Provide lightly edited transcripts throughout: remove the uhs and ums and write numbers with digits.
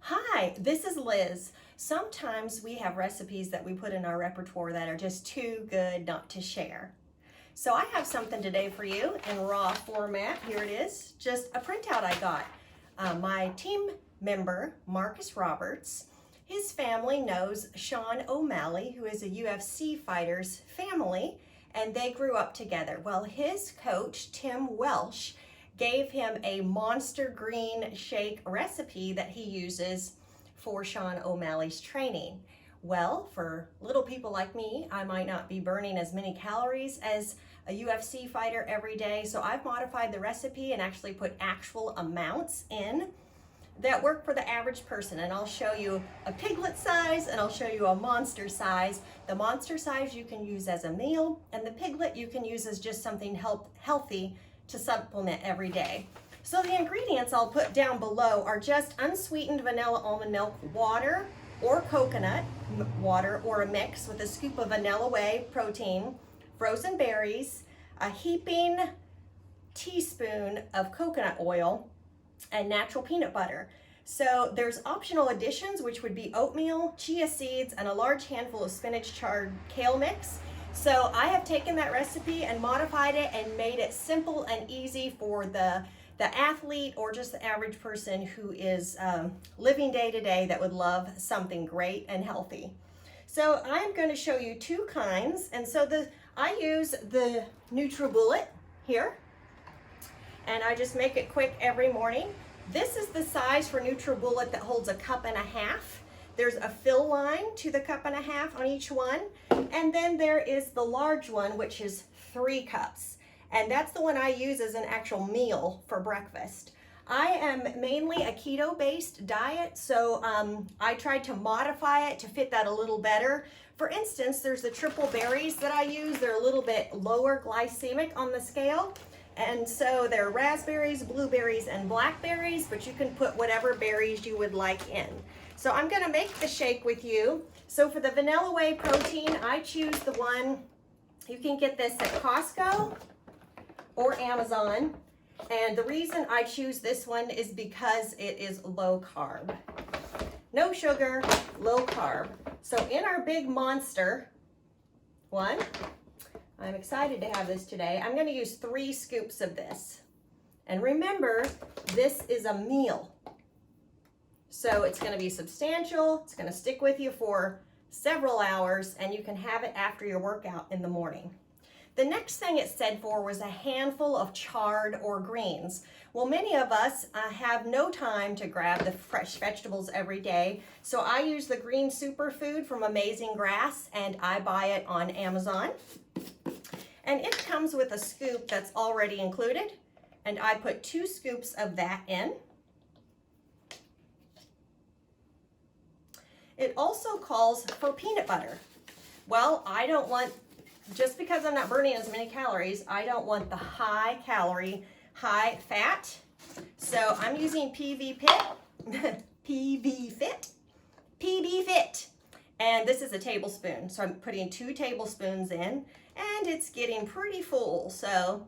Hi, this is Liz. Sometimes we have recipes that we put in our repertoire that are just too good not to share. So I have something today for you in raw format. Here it is, just a printout I got. My team member, Marcus Roberts, his family knows Sean O'Malley, who is a UFC fighter's family, and they grew up together. Well, his coach, Tim Welsh, gave him a monster green shake recipe that he uses for Sean O'Malley's training. Well, for little people like me, I might not be burning as many calories as a UFC fighter every day, so I've modified the recipe and actually put actual amounts in that work for the average person. And I'll show you a piglet size and I'll show you a monster size. The monster size you can use as a meal, and the piglet you can use as just something healthy to supplement every day. So the ingredients I'll put down below are just unsweetened vanilla almond milk, water or coconut water, or a mix with a scoop of vanilla whey protein, frozen berries, a heaping teaspoon of coconut oil, and natural peanut butter. So there's optional additions, which would be oatmeal, chia seeds, and a large handful of spinach chard kale mix. So I have taken that recipe and modified it and made it simple and easy for the athlete or just the average person who is living day to day that would love something great and healthy. So I'm going to show you two kinds. And so I use the NutriBullet here, and I just make it quick every morning. This is the size for NutriBullet that holds a cup and a half. There's a fill line to the cup and a half on each one. And then there is the large one, which is 3 cups. And that's the one I use as an actual meal for breakfast. I am mainly a keto-based diet, so I tried to modify it to fit that a little better. For instance, there's the triple berries that I use. They're a little bit lower glycemic on the scale. And so they're raspberries, blueberries, and blackberries, but you can put whatever berries you would like in. So I'm gonna make the shake with you. So for the vanilla whey protein, I choose the one, you can get this at Costco or Amazon. And the reason I choose this one is because it is low carb. No sugar, low carb. So in our big monster one, I'm excited to have this today. I'm going to use 3 scoops of this. And remember, this is a meal. So it's going to be substantial. It's going to stick with you for several hours, and you can have it after your workout in the morning. The next thing it said for was a handful of chard or greens. Well, many of us have no time to grab the fresh vegetables every day. So I use the green superfood from Amazing Grass, and I buy it on Amazon. And it comes with a scoop that's already included, and I put 2 scoops of that in. It also calls for peanut butter. Well, I don't want, just because I'm not burning as many calories, I don't want the high calorie, high fat. So I'm using PB Fit. And this is a tablespoon. So I'm putting 2 tablespoons in, and it's getting pretty full. So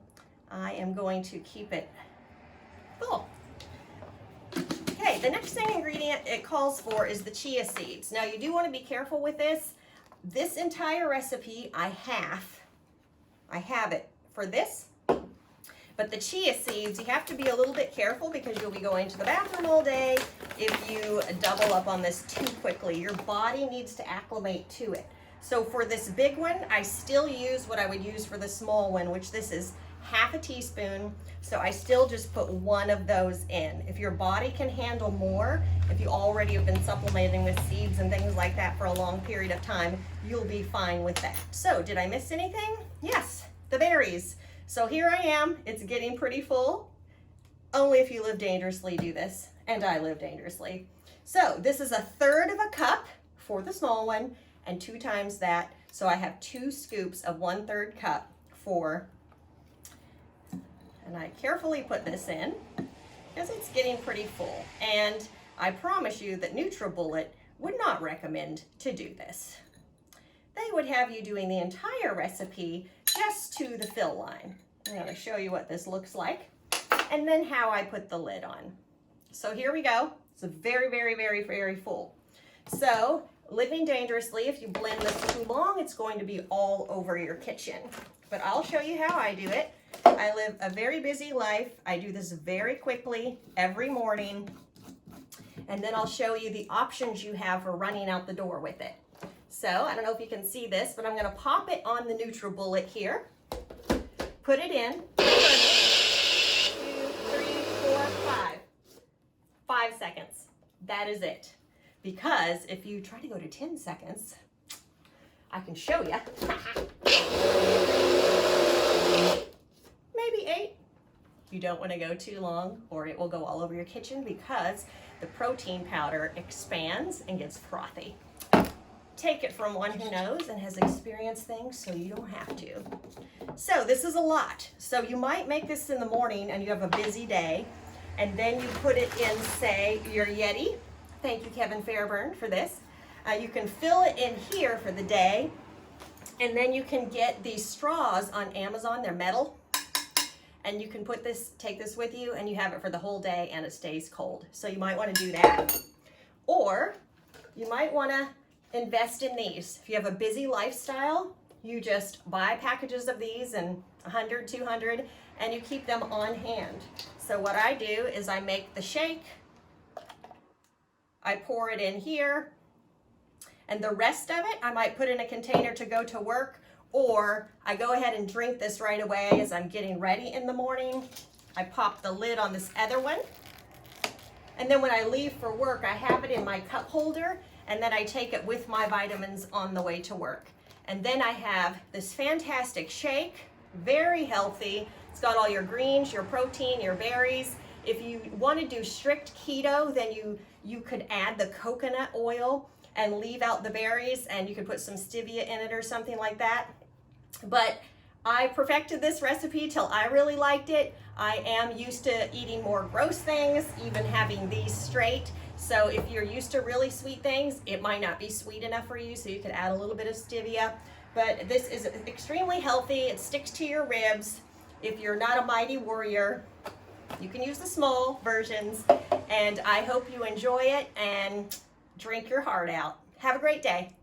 I am going to keep it full. Okay, the next ingredient it calls for is the chia seeds. Now you do want to be careful with this. This entire recipe I have it for this. But the chia seeds, you have to be a little bit careful because you'll be going to the bathroom all day if you double up on this too quickly. Your body needs to acclimate to it. So for this big one, I still use what I would use for the small one, which this is half a teaspoon. So I still just put 1 of those in. If your body can handle more, if you already have been supplementing with seeds and things like that for a long period of time, you'll be fine with that. So did I miss anything? Yes, the berries. So here I am, it's getting pretty full. Only if you live dangerously do this, and I live dangerously. So this is 1/3 of a cup for the small one, and 2 times that. So I have 2 scoops of 1/3 cup for, and I carefully put this in because it's getting pretty full. And I promise you that NutriBullet would not recommend to do this. They would have you doing the entire recipe just to the fill line. I'm going to show you what this looks like and then how I put the lid on. So here we go. It's a very, very, very, very full. So living dangerously, if you blend this too long, it's going to be all over your kitchen. But I'll show you how I do it. I live a very busy life. I do this very quickly every morning. And then I'll show you the options you have for running out the door with it. So I don't know if you can see this, but I'm going to pop it on the NutriBullet here. Put it in. 2, 3, 4, 5. 5 seconds. That is it. Because if you try to go to 10 seconds, I can show you. Maybe 8. You don't want to go too long or it will go all over your kitchen because the protein powder expands and gets frothy. Take it from one who knows and has experienced things so you don't have to. So this is a lot. So you might make this in the morning and you have a busy day, and then you put it in, say, your Yeti. Thank you, Kevin Fairburn, for this. You can fill it in here for the day, and then you can get these straws on Amazon. They're metal, and you can take this with you, and you have it for the whole day, and it stays cold. So you might want to do that, or you might want to invest in these. If you have a busy lifestyle, you just buy packages of these and 100, 200, and you keep them on hand. So what I do is I make the shake, I pour it in here, and the rest of it I might put in a container to go to work, or I go ahead and drink this right away as I'm getting ready in the morning. I pop the lid on this other one, and then when I leave for work, I have it in my cup holder, and then I take it with my vitamins on the way to work. And then I have this fantastic shake, very healthy. It's got all your greens, your protein, your berries. If you want to do strict keto, then you could add the coconut oil and leave out the berries, and you could put some stevia in it or something like that. But I perfected this recipe till I really liked it. I am used to eating more gross things, even having these straight. So if you're used to really sweet things, it might not be sweet enough for you, so you could add a little bit of stevia. But this is extremely healthy. It sticks to your ribs. If you're not a mighty warrior, you can use the small versions. And I hope you enjoy it and drink your heart out. Have a great day.